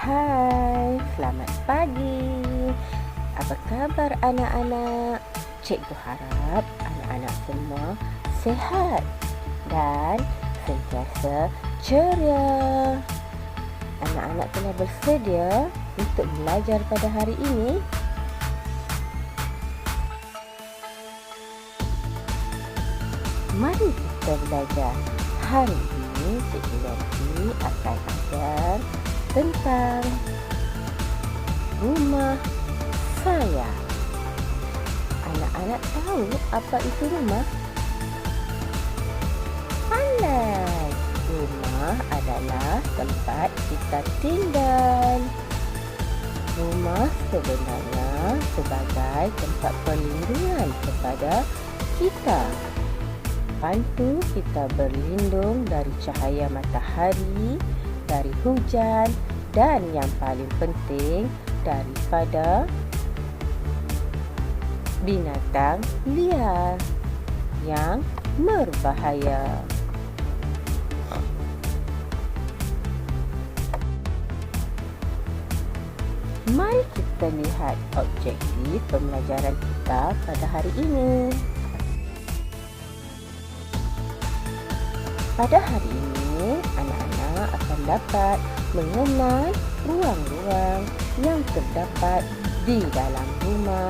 Hai, selamat pagi. Apa khabar anak-anak? Cikgu harap anak-anak semua sihat dan sentiasa ceria. Anak-anak telah bersedia untuk belajar pada hari ini? Mari kita belajar. Hari ini Cikgu Yanti akan ajar tentang rumah saya. Anak-anak tahu apa itu rumah? Pandai. Rumah adalah tempat kita tinggal. Rumah sebenarnya sebagai tempat perlindungan kepada kita. Bantu kita berlindung dari cahaya matahari, dari hujan dan yang paling penting daripada binatang liar yang berbahaya. Mari kita lihat objektif pembelajaran kita pada hari ini. Pada hari ini, anak-anak akan dapat mengenal ruang-ruang yang terdapat di dalam rumah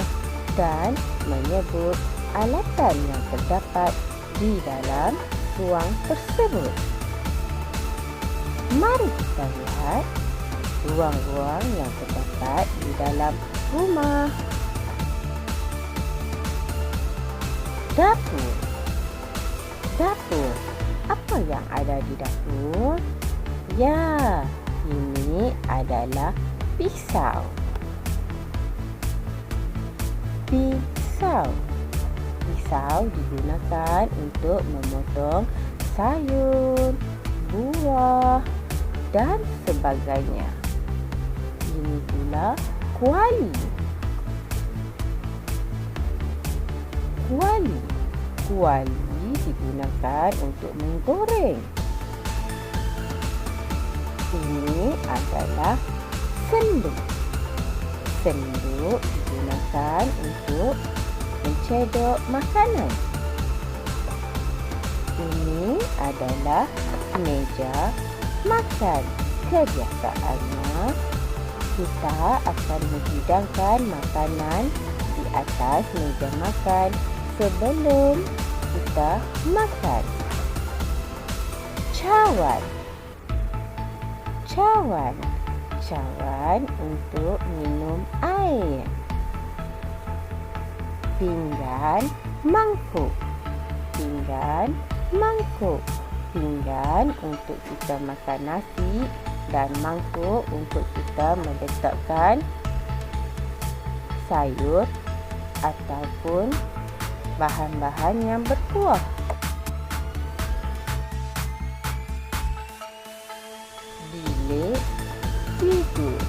dan menyebut alatan yang terdapat di dalam ruang tersebut. Mari kita lihat ruang-ruang yang terdapat di dalam rumah. Dapur. Dapur. Apa yang ada di dapur? Ya, ini adalah pisau. Pisau. Pisau digunakan untuk memotong sayur, buah dan sebagainya. Ini pula kuali. Kuali digunakan untuk menggoreng. Ini adalah senduk. Senduk digunakan untuk mencedok makanan. Ini adalah meja makan. Kebiasaannya, kita akan menghidangkan makanan di atas meja makan sebelum kita makan. Cawan. Cawan untuk minum air. Pinggan, mangkuk. Pinggan untuk kita makan nasi dan mangkuk untuk kita meletakkan sayur ataupun bahan-bahan yang berkuah. Bilik tidur.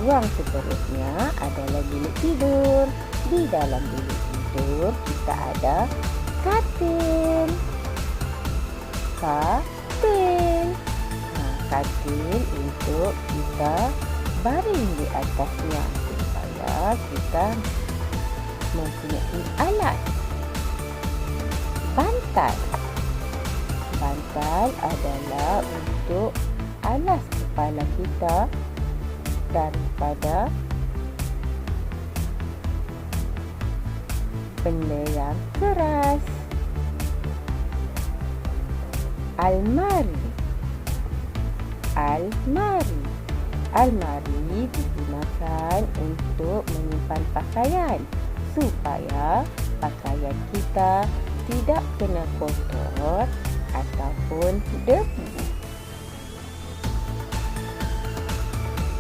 Ruang seterusnya adalah bilik tidur. Di dalam bilik tidur kita ada katil. Katil untuk kita baring di atasnya supaya kita mempunyai alat. Bantal adalah untuk alas kepala kita daripada benda yang keras. Almari digunakan untuk menyimpan pakaian supaya pakaian kita tidak kena kotor ataupun debu.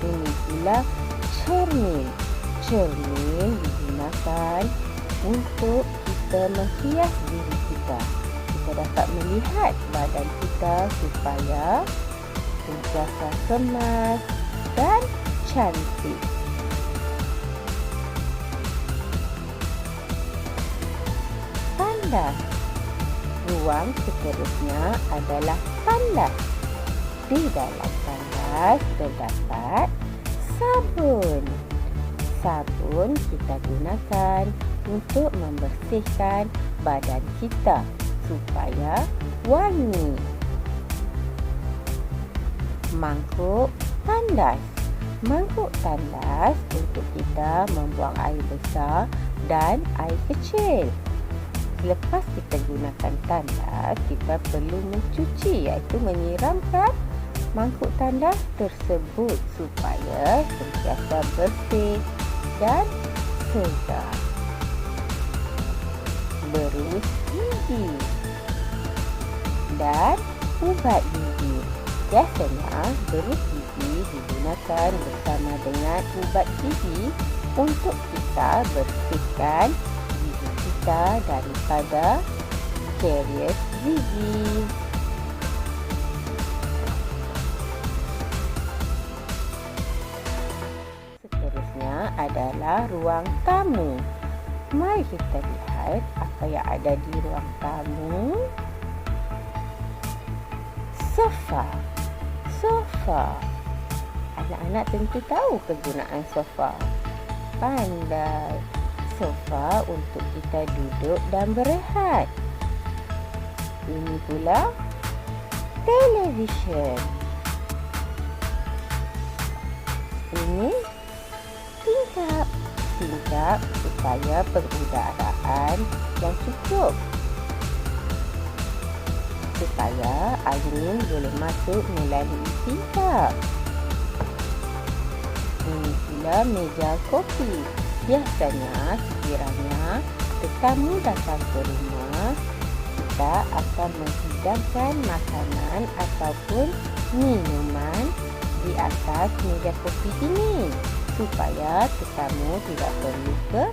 Ini pula cermin. Cermin digunakan untuk kita menghias diri kita. Kita dapat melihat badan kita supaya sentiasa kemas dan cantik. Tandas. Ruang seterusnya adalah tandas. Di dalam tandas terdapat sabun. Sabun kita gunakan untuk membersihkan badan kita supaya wangi. Mangkuk tandas. Mangkuk tandas untuk kita membuang air besar dan air kecil. Selepas kita gunakan tandas, kita perlu mencuci, iaitu menyiramkan mangkuk tandas tersebut supaya sentiasa bersih dan segar. Berus gigi dan ubat gigi. Biasanya berus gigi digunakan bersama dengan ubat gigi untuk kita bersihkan gigi kita daripada karies gigi. Seterusnya adalah ruang tamu. Mari kita lihat apa yang ada di ruang tamu. Sofa. Anak-anak tentu tahu kegunaan sofa. Pandai. Sofa untuk kita duduk dan berehat. Ini pula televisyen. Ini tingkap supaya pengudaraan yang cukup, supaya angin boleh masuk melalui tingkap. Ini pula meja kopi. Biasanya sekiranya tetamu datang ke rumah, kita akan menghidangkan makanan ataupun minuman di atas meja kopi ini supaya tetamu tidak perlu ke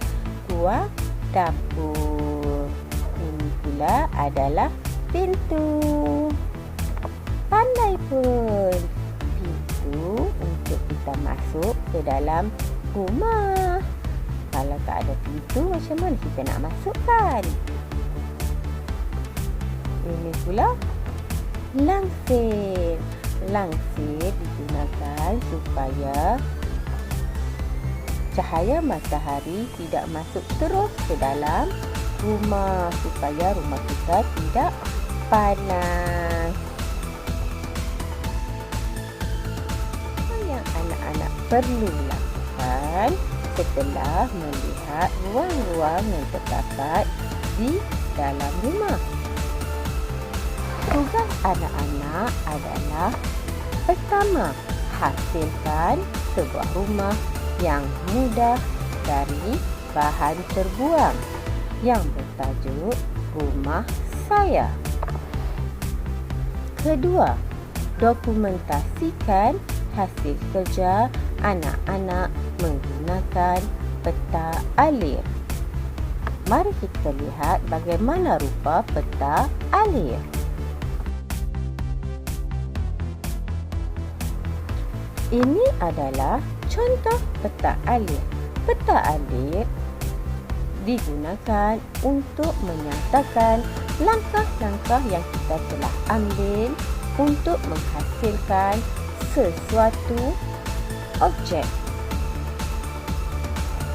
ruang dapur. Ini pula adalah pintu. Pandai pun. Pintu untuk kita masuk ke dalam rumah. Kalau tak ada pintu, macam mana kita nak masukkan? Ini pula langsir. Langsir digunakan supaya cahaya matahari tidak masuk terus ke dalam rumah, supaya rumah kita tidak panas. Apa yang anak-anak perlu lakukan setelah melihat ruang-ruang yang terdapat di dalam rumah? Tugas anak-anak adalah: pertama, hasilkan sebuah rumah yang mudah dari bahan terbuang yang bertajuk Rumah Saya. Kedua, dokumentasikan hasil kerja anak-anak menggunakan peta alir. Mari kita lihat bagaimana rupa peta alir. Ini adalah contoh peta alir. Peta alir digunakan untuk menyatakan langkah-langkah yang kita telah ambil untuk menghasilkan sesuatu objek.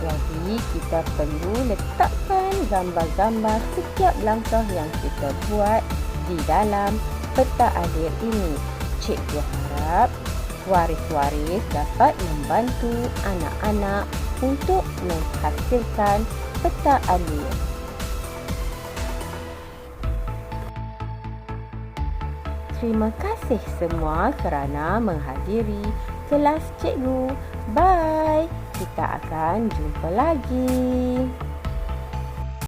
Jadi, kita perlu letakkan gambar-gambar setiap langkah yang kita buat di dalam peta alir ini. Cikgu harap waris-waris dapat membantu anak-anak untuk menghasilkan peta alir. Terima kasih semua kerana menghadiri kelas cikgu. Bye. Kita akan jumpa lagi.